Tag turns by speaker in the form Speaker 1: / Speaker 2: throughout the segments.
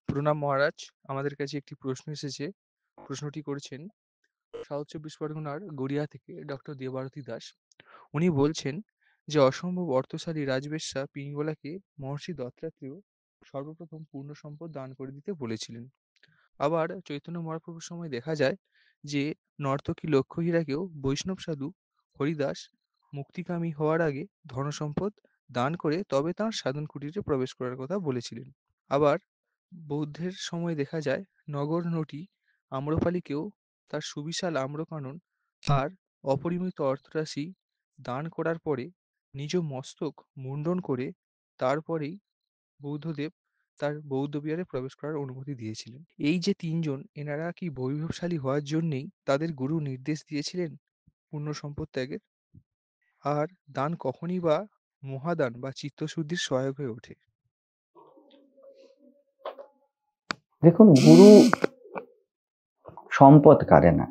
Speaker 1: প্রণাম মহারাজ, আমাদের কাছে একটি প্রশ্ন এসেছে। প্রশ্নটি করেছেন সাউথ চব্বিশ পরগনার গড়িয়া থেকে ডক্টর দেবারতী দাস। উনি বলছেন যে অসম্ভব অর্থশালী রাজবেশ্যা পিঙ্গলাকে মহর্ষি দত্তাত্রেয় সর্বপ্রথম পূর্ণ সম্পদ দান করে দিতে বলেছিলেন। আবার চৈতন্য মহাপ্রভুর সময় দেখা যায় যে নর্তকী লক্ষ্মীহীরাকেও বৈষ্ণব সাধু হরিদাস মুক্তিকামী হওয়ার আগে ধনসম্পদ দান করে তবে তাঁর সাধন কুটিরে প্রবেশ করার কথা বলেছিলেন। আবার বৌদ্ধের সময় দেখা যায় নগর নটি আম্রপালিকেও তার সুবিশাল আম্রকানন আর অপরিমিত অর্থরাশি দান করার পরে নিজ মস্তক মুণ্ডন করে তারপরেই বৌদ্ধদেব তার বৌদ্ধ বিহারে প্রবেশ করার অনুমতি দিয়েছিলেন। এই যে তিনজন, এনারা কি বৈভবশালী হওয়ার জন্যেই তাদের গুরু নির্দেশ দিয়েছিলেন পূর্ণ সম্পদ ত্যাগের? আর দান কখনই বা মহাদান বা চিত্তশুদ্ধির সহায়ক হয়ে ওঠে?
Speaker 2: দেখুন, গুরু সম্পদ কারে না,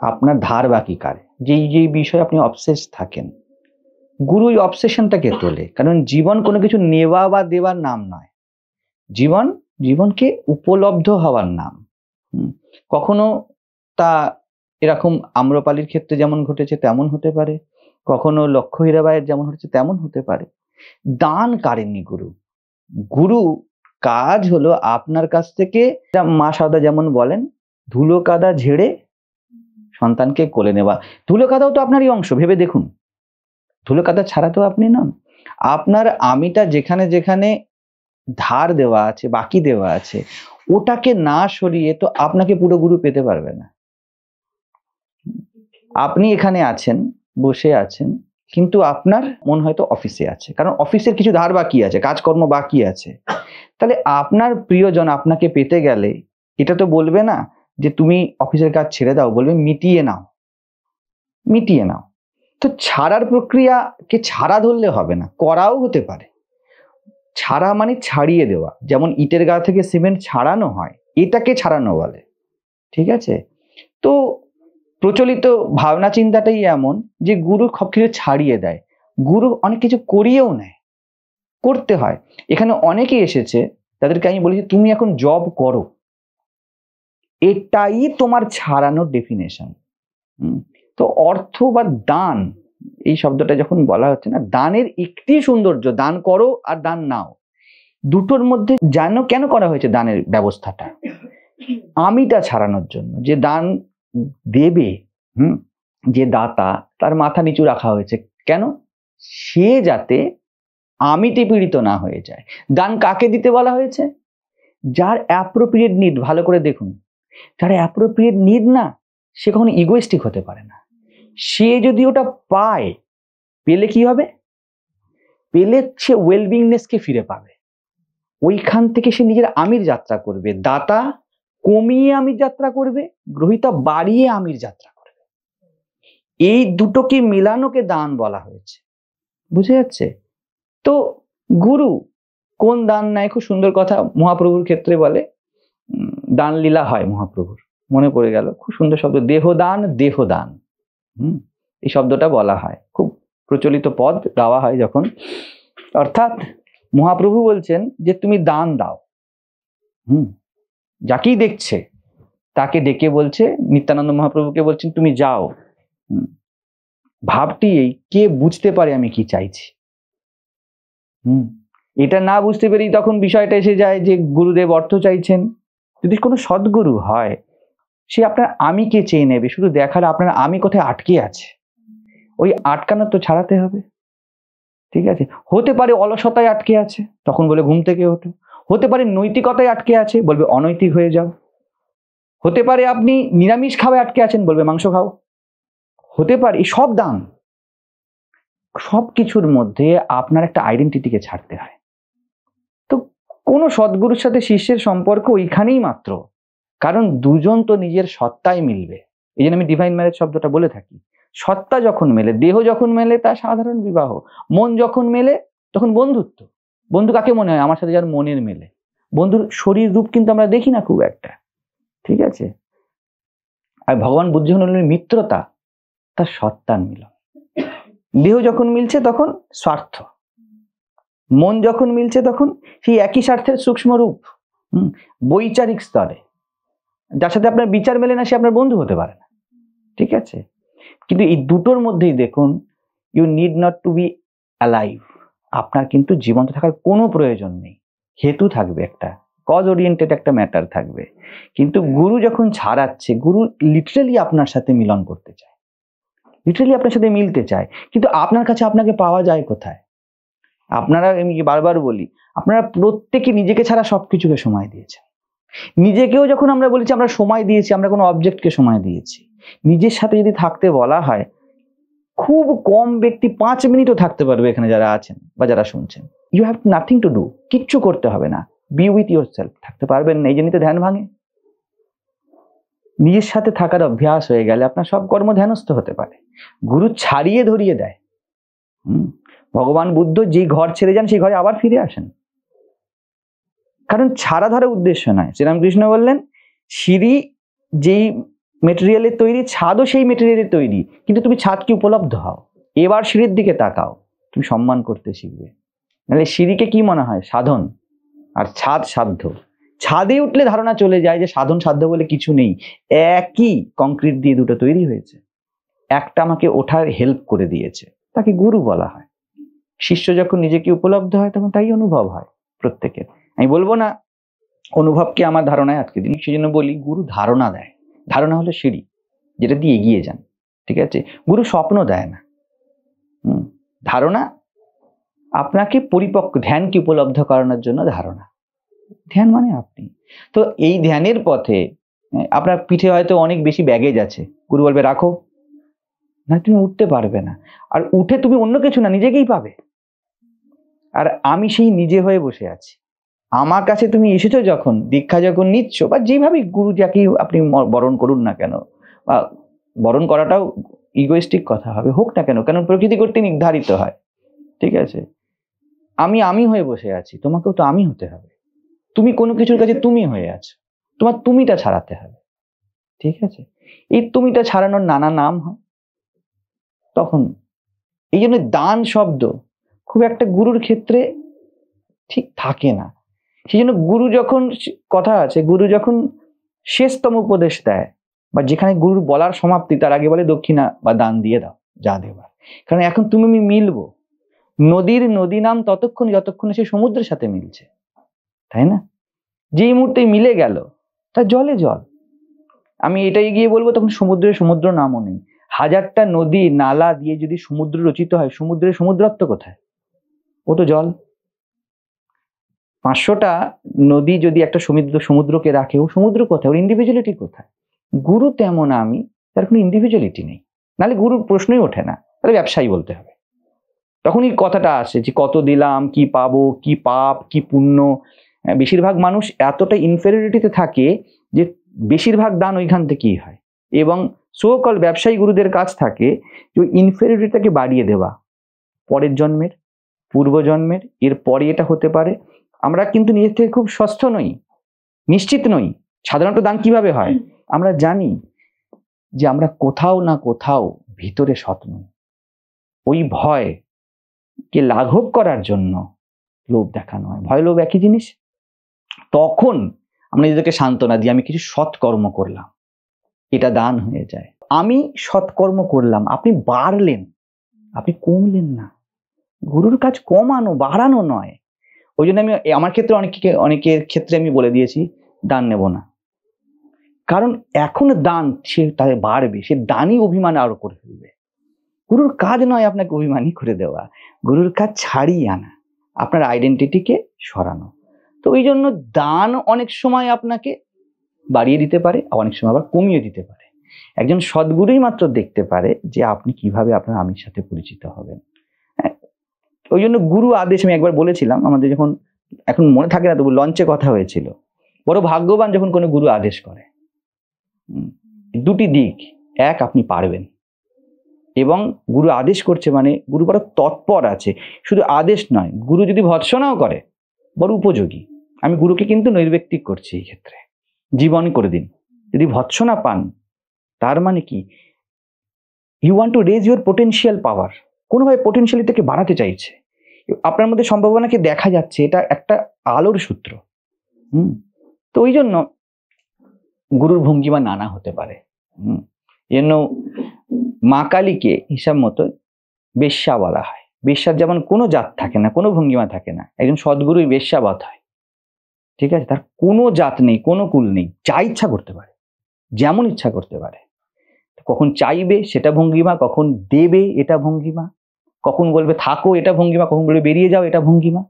Speaker 2: আপনার ধার বাকি কারে, যেই বিষয়ে আপনি অবসেস থাকেন, গুরু ওই অবসেশনটাকে তোলে। কারণ জীবন কোনো কিছু নেওয়া বা দেওয়ার নাম নয়, জীবনকে উপলব্ধ হওয়ার নাম। কখনো তা এরকম আম্রপালির ক্ষেত্রে যেমন ঘটেছে তেমন হতে পারে, কখনো লক্ষ্য হীরাবাইয়ের যেমন হচ্ছে তেমন হতে পারে। দান কারেননি গুরু কাজ হলো আপনার কাছ থেকে, মা সারদা যেমন বলেন, ধুলো কাদা ঝেড়ে সন্তানকে কোলে নেওয়া। ধুলো কাদাও তো আপনারই অংশ, ভেবে দেখুন। ধুলো কাদা ছাড়া তো আপনি নন। আপনার আমিটা যেখানে যেখানে ধার দেওয়া আছে, বাকি দেওয়া আছে, ওটাকে না সরিয়ে তো আপনাকে পুরো গুরু পেতে পারবে না। আপনি এখানে আছেন, বসে আছেন, কিন্তু আপনার মন হয়তো অফিসে আছে, কারণ অফিসের কিছু ধার বাকি আছে, কাজকর্ম বাকি আছে। তাহলে আপনার প্রিয়জন আপনাকে পেতে গেলে এটা তো বলবে না যে তুমি অফিসের কাজ ছেড়ে দাও, বলবে মিটিয়ে নাও। তো ছাড়ার প্রক্রিয়াকে ছাড়া ধরলে হবে না, করাও হতে পারে। ছাড়া মানে ছাড়িয়ে দেওয়া, যেমন ইটের গা থেকে সিমেন্ট ছাড়ানো হয়, এটাকে ছাড়ানো বলে। ঠিক আছে? তো প্রচলিত ভাবনা চিন্তাটাই এমন যে গুরু সব কিছু ছাড়িয়ে দেয়, গুরু অনেক কিছু করিয়েও নেয়, করতে হয়। এখানে অনেকে এসেছে, তাদেরকে আমি বলেছি তুমি এখন জব করো, এটাই তোমার ছাড়ানোর ডেফিনেশন। তো অর্থ বা দান, এই শব্দটা যখন বলা হচ্ছে না, দানের একটি সৌন্দর্য, দান করো আর দান নাও, দুটোর মধ্যে জানো কেন করা হয়েছে দানের ব্যবস্থাটা? আমিটা ছাড়ানোর জন্য। যে দান দেবে, যে দাতা, তার মাথা নিচু রাখা হয়েছে কেন? সে যাতে আমিতে পীড়িত না হয়ে যায়। দান কাকে দিতে বলা হয়েছে? যার অ্যাপ্রোপ্রিয়েট নিড। ভালো করে দেখুন, যার অ্যাপ্রোপ্রিয়েট নিড না, সে কখনো ইগোইস্টিক হতে পারে না। সে যদি ওটা পায়, পেলে কি হবে? পেলে সে ওয়েলবিংনেসকে ফিরে পাবে, ওইখান থেকে সে নিজের আমির যাত্রা করবে। দাতা কমিয়ে আমির যাত্রা করবে, গ্রহিতা বাড়িয়ে আমির যাত্রা করবে। এই দুটোকে মিলানোকে দান বলা হয়েছে, বুঝে যাচ্ছে? তো গুরু কোন দান নেয়? খুব সুন্দর কথা মহাপ্রভুর ক্ষেত্রে বলে, দান লীলা হয় মহাপ্রভুর, মনে পড়ে গেল, খুব সুন্দর শব্দ, দেহদান। এই শব্দটা বলা হয়, খুব প্রচলিত পদ গাওয়া হয় যখন। অর্থাৎ মহাপ্রভু বলছেন যে তুমি দান দাও, যাকেই দেখছে তাকে ডেকে বলছে, নিত্যানন্দ মহাপ্রভুকে বলছেন তুমি যাও। ভাবটি এই, কে বুঝতে পারে আমি কি চাইছি। এটা না বুঝতে পেরেই তখন বিষয়টা এসে যায় যে গুরুদেব অর্থ চাইছেন। যদি কোনো সদ্গুরু হয়, সে আপনার আমিকে চেয়ে নেবে, শুধু দেখার আপনার আমি কোথায় আটকে আছে, ওই আটকানো তো ছাড়াতে হবে। ঠিক আছে, হতে পারে অলসতায় আটকে আছে, তখন বলে ঘুম থেকে ওঠো। হতে পারে নৈতিকতায় আটকে আছে, বলবে অনৈতিক হয়ে যাও। হতে পারে আপনি নিরামিষ খাওয়ায় আটকে আছেন, বলবে মাংস খাও। হতে পারে এই সব দান, সব কিছুর মধ্যে আপনার একটা আইডেন্টিটিকে ছাড়তে হয়। তো কোনো সদ্গুরুর সাথে শিষ্যের সম্পর্ক ওইখানেই মাত্র, কারণ দুজন তো নিজের সত্তায় মিলবে। এই জন্য আমি ডিভাইন ম্যারেজ শব্দটা বলে থাকি। সত্তা যখন মেলে, দেহ যখন মেলে, তা সাধারণ বিবাহ। মন যখন মেলে, তখন বন্ধুত্ব। বন্ধু কাকে মনে হয়? আমার সাথে যার মনের মেলে। বন্ধুর শরীর রূপ কিন্তু আমরা দেখি না খুব একটা, ঠিক আছে। আর ভগবান বুদ্ধ হলেন মিত্রতা, তার সত্তার মিলন। দেহ যখন মিলছে তখন স্বার্থ, মন যখন মিলছে তখন সেই একই স্বার্থের সূক্ষ্ম রূপ। বৈচারিক স্তরে যার সাথে আপনার বিচার মেলে না, সে আপনার বন্ধু হতে পারে না, ঠিক আছে। কিন্তু এই দুটোর মধ্যেই দেখুন, you need not to be alive. আপনার কিন্তু জীবন্ত থাকার কোনো প্রয়োজন নেই। হেতু থাকবে, একটা কজ ওরিয়েন্টেড একটা ম্যাটার থাকবে। কিন্তু গুরু যখন ছাড়াচ্ছে, গুরু লিটারালি আপনার সাথে মিলন করতে চায়, লিটারালি আপনার সাথে মিলতে চায়। কিন্তু আপনার কাছে আপনাকে পাওয়া যায় কোথায়? আপনারা, আমি বারবার বলি, আপনারা প্রত্যেকে নিজেকে ছাড়া সবকিছুকে সময় দিয়েছেন। নিজেকেও যখন আমরা বলেছি আমরা সময় দিয়েছি, আমরা কোনো অবজেক্টকে সময় দিয়েছি। নিজের সাথে যদি থাকতে বলা হয়, খুব কম ব্যক্তি 5 মিনিটও থাকতে পারবে এখানে যারা আছেন বা যারা শুনছেন। You have nothing to do, কিচ্ছু করতে হবে না। বি উইথ ইউর সেলফ, থাকতে পারবেন না, এই জন্যই তো ধ্যান ভাঙে। নিজের সাথে থাকার অভ্যাস হয়ে গেলে আপনার সব কর্ম ধ্যানস্থ হতে পারে। গুরু ছাড়িয়ে ধরিয়ে দেয়। ভগবান বুদ্ধ যেই ঘর ছেড়ে যান, সেই ঘরে আবার ফিরে আসেন, কারণ ছাড়া ধরা উদ্দেশ্য নয়। শ্রীরামকৃষ্ণ বললেন, সিঁড়ি যেই মেটেরিয়ালের তৈরি, ছাদও সেই মেটেরিয়ালের তৈরি, কিন্তু তুমি ছাদকে উপলব্ধ হও, এবার সিঁড়ির দিকে তাকাও, তুমি সম্মান করতে শিখবে। নাহলে সিঁড়িকে কি মনে হয়? সাধন, আর ছাদ সাধ্য। ছাদে উঠলে ধারণা চলে যায় যে সাধন সাধ্য বলে কিছু নেই, একই কংক্রিট দিয়ে দুটো তৈরি হয়েছে, একটা আমাকে ওঠার হেল্প করে দিয়েছে, তাকে গুরু বলা হয়। শিষ্য যখন নিজেকে উপলব্ধ হয়, তখন তাই অনুভব হয় প্রত্যেকের। আমি বলবো না অনুভবকে আমার ধারণায় আটকে দিন, সেই জন্য বলি গুরু ধারণা দেয়। ধারণা হলো সিঁড়ি, যেটা দিয়ে এগিয়ে যান, ঠিক আছে। গুরু স্বপ্ন দেয় না। ধারণা আপনাকে পরিপক্ক, ধ্যানকে উপলব্ধ করানোর জন্য ধারণা। ধ্যান মানে আপনি। তো এই ধ্যানের পথে আপনার পিঠে হয়তো অনেক বেশি ব্যাগেজ আছে, গুরু বলবে রাখো, না তুমি উঠতে পারবে না। আর উঠে তুমি অন্য কিছু না, নিজেকেই পাবে। আর আমি সেই নিজে হয়ে বসে আছি। আমার কাছে তুমি এসেছো যখন, দীক্ষা যখন নিচ্ছ, বা যেভাবেই গুরু যাকেই আপনি বরণ করুন না কেন, বা বরণ করাটাও ইগোইস্টিক কথা হবে, হোক না কেন, কারণ প্রকৃতি কর্তৃক নির্ধারিত হয়, ঠিক আছে। আমি হয়ে বসে আছি, তোমাকেও তো আমি হতে হবে। তুমি কোনো কিছুর কাছে তুমি হয়ে আছো, তোমার তুমিটা ছাড়াতে হবে, ঠিক আছে। এই তুমিটা ছাড়ানোর নানা নাম হয়। তখন এই জন্য দান শব্দ খুব একটা গুরুর ক্ষেত্রে ঠিক থাকে না। সেই জন্য গুরু যখন, কথা আছে, গুরু যখন শেষতম উপদেশ দেয়, বা যেখানে গুরুর বলার সমাপ্তি, তার আগে বলে দক্ষিণা বা দান দিয়ে দাও যা দেবার। কারণ এখন তুমি আমি মিলবো। নদীর নদী নাম ততক্ষণ যতক্ষণ সে সমুদ্রের সাথে মিলছে, তাই না? যেই মুহূর্তে মিলে গেল, তার জলে জল। আমি এটাই গিয়ে বলবো, তখন সমুদ্রের সমুদ্র নামও নেই। 1000টা নদী নালা দিয়ে যদি সমুদ্র রচিত হয়, সমুদ্রের সমুদ্রত্ব কোথায়? ও তো জল। 500টা নদী যদি একটা সমুদ্রকে রাখে, ও সমুদ্র কোথায়? ওর ইন্ডিভিজুয়ালিটি কোথায়? গুরু তেমন আমি, তার কোনো ইন্ডিভিজুয়ালিটি নেই। নাহলে গুরুর প্রশ্নই ওঠে না, তাহলে ব্যবসায়ী বলতে হবে। তখনই কথাটা আসে যে কত দিলাম, কি পাবো, কি পাপ, কি পুণ্য। বেশিরভাগ মানুষ এতটা ইনফেরিয়রিটিতে থাকে যে বেশিরভাগ দান ওইখান থেকেই হয়। এবং সো কল ব্যবসায়ী গুরুদের কাজ থাকে যে ওই ইনফেরিয়রিটিটাকে বাড়িয়ে দেওয়া, পরের জন্মের, পূর্বজন্মের, এর পরে এটা হতে পারে। আমরা কিন্তু নিজের থেকে খুব সুস্থ নই, নিশ্চিত নই। সাধারণত দান কিভাবে হয়? আমরা জানি যে আমরা কোথাও না কোথাও ভিতরে সৎ নই। ওই ভয় কে লাঘব করার জন্য লোভ দেখানো হয়। ভয় লোভ একই জিনিস। তখন আমরা নিজেদেরকে সান্ত্বনা দিই, আমি কিছু সৎ কর্ম করলাম, এটা দান হয়ে যায়। আমি সৎকর্ম করলাম, আপনি বাড়লেন, আপনি কমলেন না। গুরুর কাজ কমানো, বাড়ানো নয়। ওই জন্য আমি আমার ক্ষেত্রে অনেকের ক্ষেত্রে আমি বলে দিয়েছি দান নেব না, কারণ এখন দান সে তাদের বাড়বে, সে দানই অভিমান আরো করে ফেলবে। গুরুর কাজ নয় আপনাকে অভিমানী করে দেওয়া, গুরুর কাজ ছাড়িয়ে আনা, আপনার আইডেন্টিটিকে সরানো। তো ওই জন্য দান অনেক সময় আপনাকে বাড়িয়ে দিতে পারে, অনেক সময় আবার কমিয়ে দিতে পারে। একজন সদ্গুরুই মাত্র দেখতে পারে যে আপনি কিভাবে আপনার আমির সাথে পরিচিত হবেন। ওই জন্য গুরু আদেশ, আমি একবার বলেছিলাম আমাদের যখন, এখন মনে থাকে না তবু লঞ্চে কথা হয়েছিল, বড় ভাগ্যবান যখন কোনো গুরু আদেশ করে। দুটি দিক, এক আপনি পারবেন, এবং গুরু আদেশ করছে মানে গুরু বড় তৎপর আছে। শুধু আদেশ নয়, গুরু যদি ভৎসনাও করে বড় উপযোগী। আমি গুরুকে কিন্তু নৈর্ব্যক্তিক করছি এই ক্ষেত্রে, জীবন করে দিন। যদি ভৎসনা পান তার মানে কি, you want to raise your potential power, কোনোভাবে পোটেনশিয়ালিটিকে বাড়াতে চাইছে, আপনার মধ্যে সম্ভাবনাকে দেখা যাচ্ছে, এটা একটা আলোর সূত্র। তো ওই জন্য গুরুর ভঙ্গিমা নানা হতে পারে। জন্য মা কালীকে হিসাব মতো বেশ্যা বলা হয়। বেশ্যার যেমন কোনো জাত থাকে না, কোনো ভঙ্গিমা থাকে না, একজন সদ্গুরুই বেশ্যাবৎ হয়। ঠিক আছে, তার কোনো জাত নেই, কোনো কুল নেই, যা ইচ্ছা করতে পারে, যেমন ইচ্ছা করতে পারে। কখন চাইবে সেটা ভঙ্গিমা, কখন দেবে এটা ভঙ্গিমা, কখন বলবে থাকো এটা ভঙ্গিমা, কখন বলবে বেরিয়ে যাও এটা ভঙ্গিমা।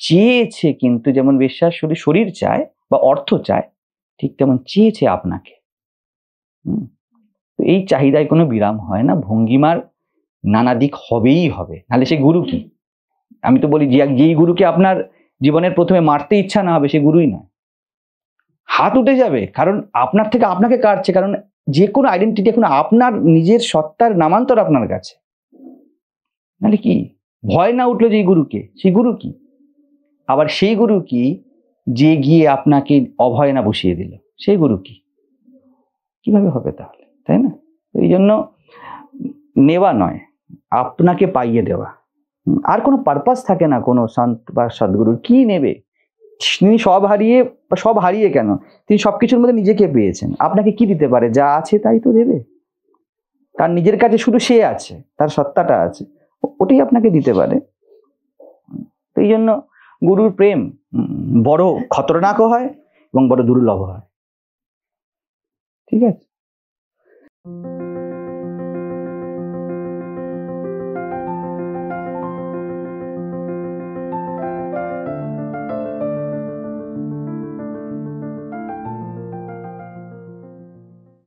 Speaker 2: চেয়েছে কিন্তু, যেমন বেশ্যার শুধু শরীর চায় বা অর্থ চায়, ঠিক তেমন চেয়েছে আপনাকে। এই চাহিদায় কোনো বিরাম হয় না, ভঙ্গিমার নানা দিক হবেই হবে, নাহলে সে গুরু কি? আমি তো বলি যেই গুরুকে আপনার জীবনের প্রথমে মারতে ইচ্ছা না হবে সে গুরুই নয়। হাত উঠে যাবে, কারণ আপনার থেকে আপনাকে কাটছে, কারণ যে কোনো আইডেন্টিটি এখন আপনার নিজের সত্তার নামান্তর আপনার কাছে। নাহলে কি ভয় না উঠলো যেই গুরুকে, সেই গুরু কি? আবার সেই গুরু কি যে গিয়ে আপনাকে অভয় না বসিয়ে দিল, সেই গুরু কি? কিভাবে হবে তাহলে, তাই না? এই জন্য নেওয়া নয়, আপনাকে পাইয়ে দেওয়া। আর কোনো পারপাস থাকে না কোনো সন্ত বা সদ্গুরুর। কি নেবে? তিনি সব হারিয়ে কেন, তিনি সবকিছুর মধ্যে নিজেকে পেয়েছেন। আপনাকে কি দিতে পারে? যা আছে তাই তো দেবে। তার নিজের কাছে শুধু সে আছে, তার সত্তাটা আছে, ওটাই আপনাকে দিতে পারে। এই জন্য গুরুর প্রেম বড় খতরনাকও হয় এবং বড় দুর্লভ হয়। ঠিক আছে।